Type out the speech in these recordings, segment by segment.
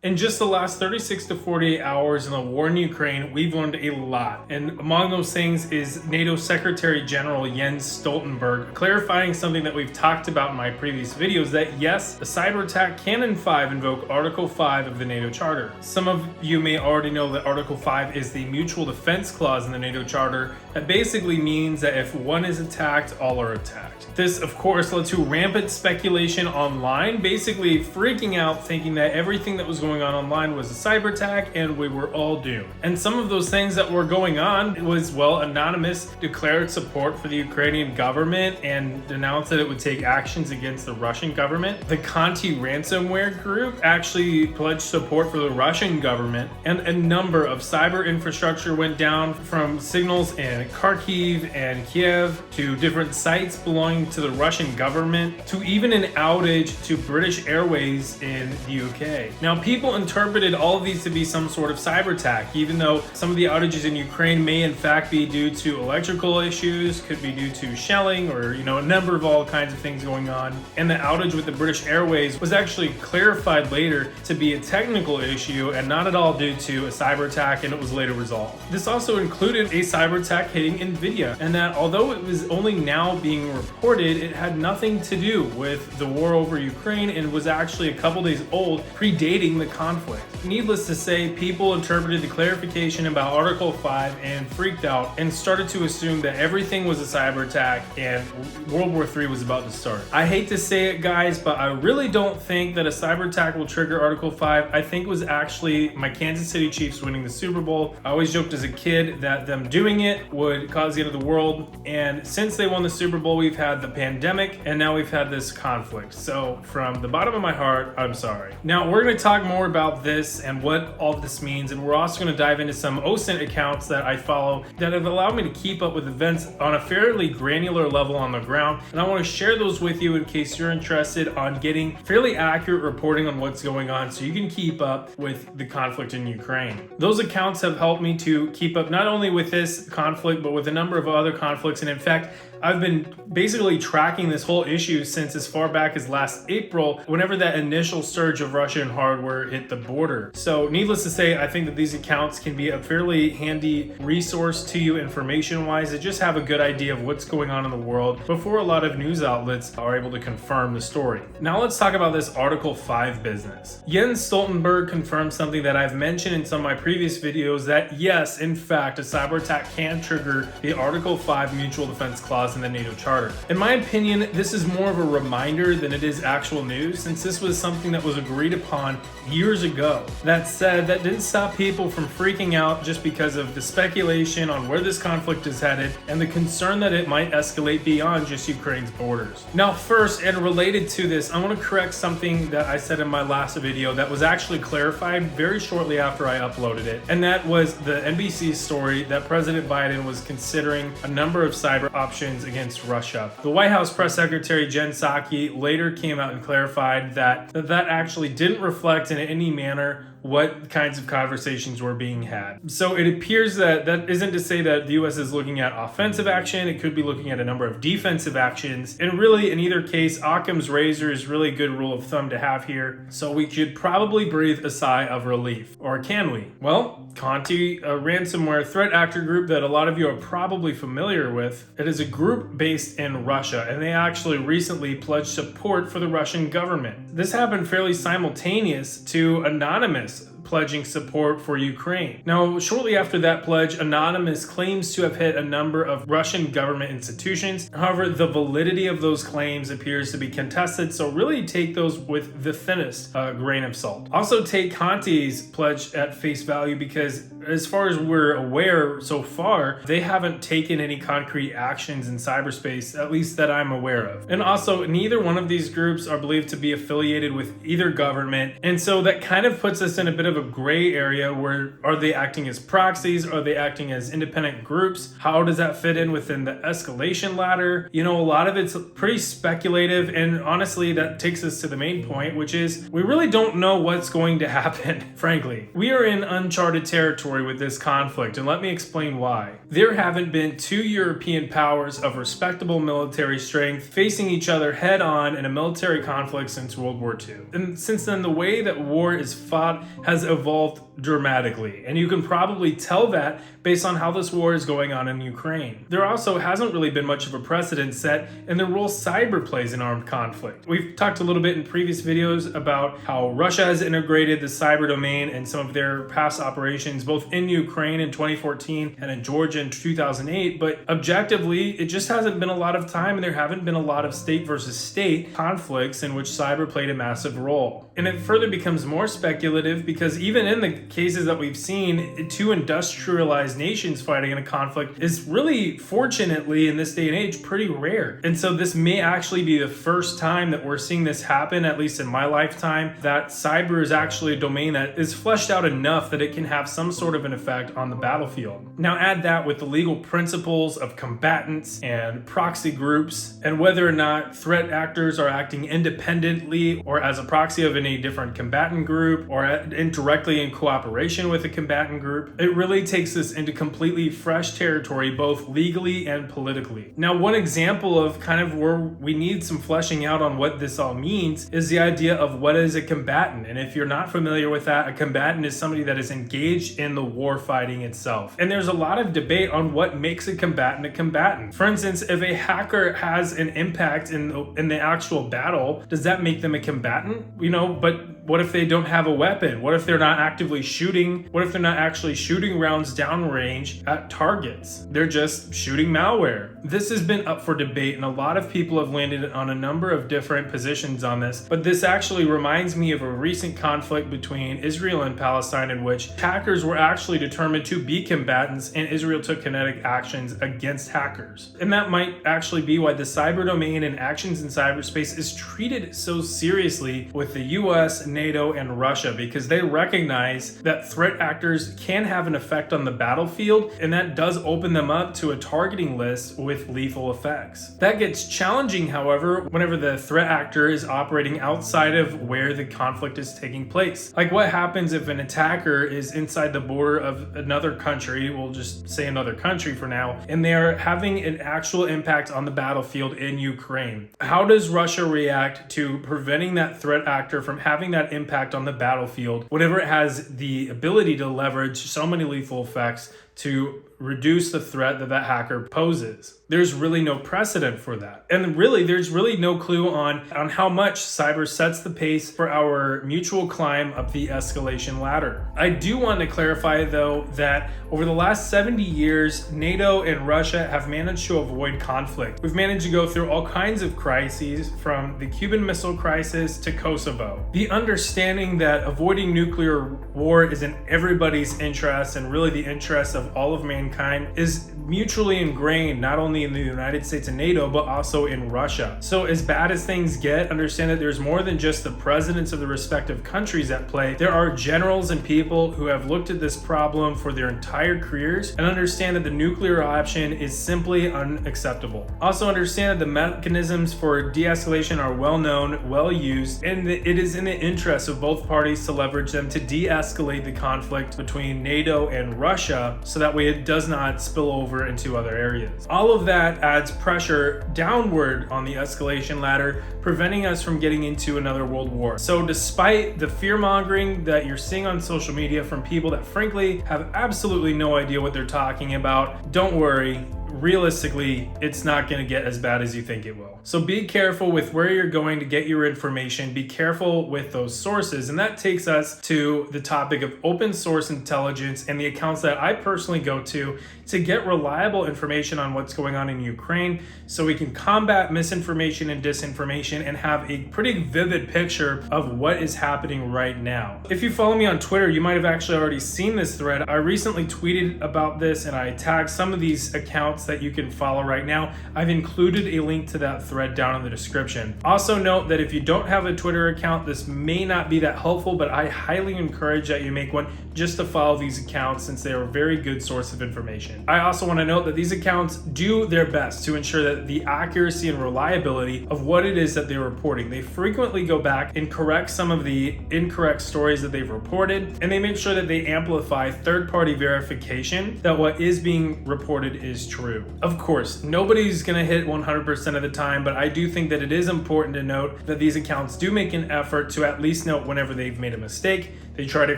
In just the last 36 to 48 hours in the war in Ukraine, we've learned a lot. And among those things is NATO Secretary General Jens Stoltenberg clarifying something that we've talked about in my previous videos, that yes, a cyber attack can in 5 invoke Article 5 of the NATO Charter. Some of you may already know that Article 5 is the mutual defense clause in the NATO Charter that basically means that if one is attacked, all are attacked. This, of course, led to rampant speculation online, basically freaking out, thinking that everything that was going on online was a cyber attack and we were all doomed. And some of those things that were going on was, well, Anonymous declared support for the Ukrainian government and announced that it would take actions against the Russian government. The Conti ransomware group actually pledged support for the Russian government, and a number of cyber infrastructure went down, from signals in Kharkiv and Kiev to different sites belonging to the Russian government to even an outage to British Airways in the UK. Now, people interpreted all of these to be some sort of cyber attack, even though some of the outages in Ukraine may in fact be due to electrical issues, could be due to shelling, or a number of all kinds of things going on. And the outage with the British Airways was actually clarified later to be a technical issue and not at all due to a cyber attack, and it was later resolved. This also included a cyber attack hitting Nvidia, and that although it was only now being reported, it had nothing to do with the war over Ukraine and was actually a couple days old, predating the conflict. Needless to say, people interpreted the clarification about Article 5 and freaked out and started to assume that everything was a cyber attack and World War III was about to start. I hate to say it, guys, but I really don't think that a cyber attack will trigger Article 5. I think it was actually my Kansas City Chiefs winning the Super Bowl. I always joked as a kid that them doing it would cause the end of the world, and since they won the Super Bowl, we've had the pandemic and now we've had this conflict. So from the bottom of my heart, I'm sorry. Now we're going to talk more about this and what all of this means, and we're also going to dive into some OSINT accounts that I follow that have allowed me to keep up with events on a fairly granular level on the ground, and I want to share those with you in case you're interested on getting fairly accurate reporting on what's going on so you can keep up with the conflict in Ukraine. Those accounts have helped me to keep up not only with this conflict but with a number of other conflicts, and in fact I've been basically tracking this whole issue since as far back as last April, whenever that initial surge of Russian hardware hit the border. So needless to say, I think that these accounts can be a fairly handy resource to you information-wise to just have a good idea of what's going on in the world before a lot of news outlets are able to confirm the story. Now let's talk about this Article 5 business. Jens Stoltenberg confirmed something that I've mentioned in some of my previous videos, that yes, in fact, a cyber attack can trigger the Article 5 mutual defense clause in the NATO Charter. In my opinion, this is more of a reminder than it is actual news, since this was something that was agreed upon years ago. That said, that didn't stop people from freaking out just because of the speculation on where this conflict is headed and the concern that it might escalate beyond just Ukraine's borders. Now first, and related to this, I want to correct something that I said in my last video that was actually clarified very shortly after I uploaded it, and that was the NBC story that President Biden was considering a number of cyber options against Russia. The White House press secretary Jen Psaki later came out and clarified that actually didn't reflect in any manner what kinds of conversations were being had. So it appears that isn't to say that the US is looking at offensive action. It could be looking at a number of defensive actions. And really, in either case, Occam's razor is really a good rule of thumb to have here. So we should probably breathe a sigh of relief. Or can we? Well, Conti, a ransomware threat actor group that a lot of you are probably familiar with, it is a group based in Russia, and they actually recently pledged support for the Russian government. This happened fairly simultaneous to Anonymous pledging support for Ukraine. Now, shortly after that pledge, Anonymous claims to have hit a number of Russian government institutions. However, the validity of those claims appears to be contested, so really take those with the thinnest grain of salt. Also take Conti's pledge at face value, because as far as we're aware so far, they haven't taken any concrete actions in cyberspace, at least that I'm aware of. And also, neither one of these groups are believed to be affiliated with either government, and so that kind of puts us in a bit of a gray area where are they acting as proxies? Are they acting as independent groups? How does that fit in within the escalation ladder? You know, a lot of it's pretty speculative, and honestly, that takes us to the main point, which is we really don't know what's going to happen, frankly. We are in uncharted territory with this conflict, and let me explain why. There haven't been two European powers of respectable military strength facing each other head on in a military conflict since World War II. And since then, the way that war is fought has evolved dramatically, and you can probably tell that based on how this war is going on in Ukraine. There also hasn't really been much of a precedent set in the role cyber plays in armed conflict. We've talked a little bit in previous videos about how Russia has integrated the cyber domain in some of their past operations, both in Ukraine in 2014 and in Georgia in 2008, but objectively, it just hasn't been a lot of time, and there haven't been a lot of state versus state conflicts in which cyber played a massive role. And it further becomes more speculative because even in the cases that we've seen, two industrialized nations fighting in a conflict is really, fortunately, in this day and age, pretty rare. And so this may actually be the first time that we're seeing this happen, at least in my lifetime, that cyber is actually a domain that is fleshed out enough that it can have some sort of an effect on the battlefield. Now add that with the legal principles of combatants and proxy groups, and whether or not threat actors are acting independently or as a proxy of any different combatant group or indirectly in cooperation with a combatant group, it really takes us into completely fresh territory, both legally and politically. Now, one example of kind of where we need some fleshing out on what this all means is the idea of what is a combatant. And if you're not familiar with that, a combatant is somebody that is engaged in the war fighting itself. And there's a lot of debate on what makes a combatant a combatant. For instance, if a hacker has an impact in the actual battle, does that make them a combatant? You know, but what if they don't have a weapon? What if they're not actively shooting? What if they're not actually shooting rounds downrange at targets? They're just shooting malware. This has been up for debate, and a lot of people have landed on a number of different positions on this. But this actually reminds me of a recent conflict between Israel and Palestine in which hackers were actually determined to be combatants, and Israel took kinetic actions against hackers. And that might actually be why the cyber domain and actions in cyberspace is treated so seriously with the US, NATO, and Russia, because they recognize that threat actors can have an effect on the battlefield, and that does open them up to a targeting list with lethal effects. That gets challenging, however, whenever the threat actor is operating outside of where the conflict is taking place. Like, what happens if an attacker is inside the border of another country, we'll just say another country for now, and they are having an actual impact on the battlefield in Ukraine? How does Russia react to preventing that threat actor from having that impact on the battlefield whenever it has the ability to leverage so many lethal effects to reduce the threat that hacker poses? There's really no precedent for that. And really, there's really no clue on how much cyber sets the pace for our mutual climb up the escalation ladder. I do want to clarify, though, that over the last 70 years, NATO and Russia have managed to avoid conflict. We've managed to go through all kinds of crises, from the Cuban Missile Crisis to Kosovo. The understanding that avoiding nuclear war is in everybody's interest, and really the interest of all of mankind, is mutually ingrained not only in the United States and NATO, but also in Russia. So as bad as things get, understand that there's more than just the presidents of the respective countries at play. There are generals and people who have looked at this problem for their entire careers and understand that the nuclear option is simply unacceptable. Also understand that the mechanisms for de-escalation are well known, well used, and it is in the interest of both parties to leverage them to de-escalate the conflict between NATO and Russia, so that way it does not spill over into other areas. All of that adds pressure downward on the escalation ladder, preventing us from getting into another world war. So despite the fear-mongering that you're seeing on social media from people that frankly have absolutely no idea what they're talking about, don't worry. Realistically, it's not going to get as bad as you think it will. So be careful with where you're going to get your information. Be careful with those sources. And that takes us to the topic of open source intelligence and the accounts that I personally go to get reliable information on what's going on in Ukraine, so we can combat misinformation and disinformation and have a pretty vivid picture of what is happening right now. If you follow me on Twitter, you might have actually already seen this thread. I recently tweeted about this, and I tagged some of these accounts that you can follow right now. I've included a link to that thread down in the description. Also note that if you don't have a Twitter account, this may not be that helpful, but I highly encourage that you make one just to follow these accounts since they are a very good source of information. I also want to note that these accounts do their best to ensure that the accuracy and reliability of what it is that they're reporting. They frequently go back and correct some of the incorrect stories that they've reported, and they make sure that they amplify third-party verification that what is being reported is true. Of course, nobody's going to hit 100% of the time, but I do think that it is important to note that these accounts do make an effort to at least note whenever they've made a mistake. They try to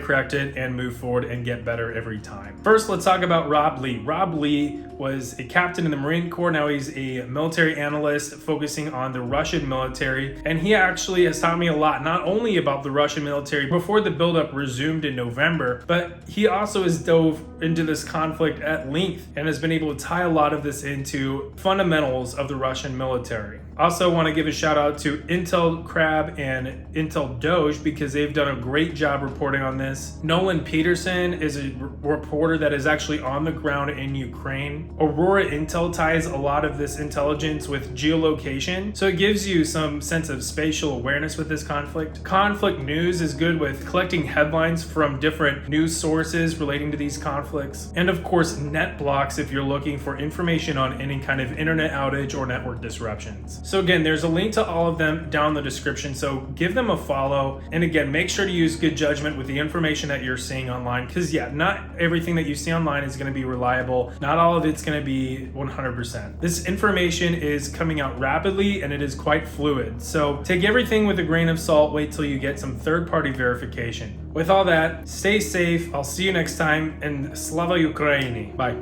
correct it and move forward and get better every time. First, let's talk about Rob Lee. Rob Lee was a captain in the Marine Corps. Now he's a military analyst focusing on the Russian military. And he actually has taught me a lot, not only about the Russian military before the buildup resumed in November, but he also has dove into this conflict at length and has been able to tie a lot of this into fundamentals of the Russian military. Also want to give a shout out to Intel Crab and Intel Doge because they've done a great job reporting on this. Nolan Peterson is a reporter that is actually on the ground in Ukraine. Aurora Intel ties a lot of this intelligence with geolocation, so it gives you some sense of spatial awareness with this conflict. Conflict News is good with collecting headlines from different news sources relating to these conflicts. And of course, NetBlocks if you're looking for information on any kind of internet outage or network disruptions. So again, there's a link to all of them down in the description, so give them a follow. And again, make sure to use good judgment with the information that you're seeing online, because yeah, not everything that you see online is going to be reliable. Not all of it's going to be 100%. This information is coming out rapidly and it is quite fluid. So take everything with a grain of salt, wait till you get some third-party verification. With all that, stay safe. I'll see you next time, and Slava Ukraini. Bye.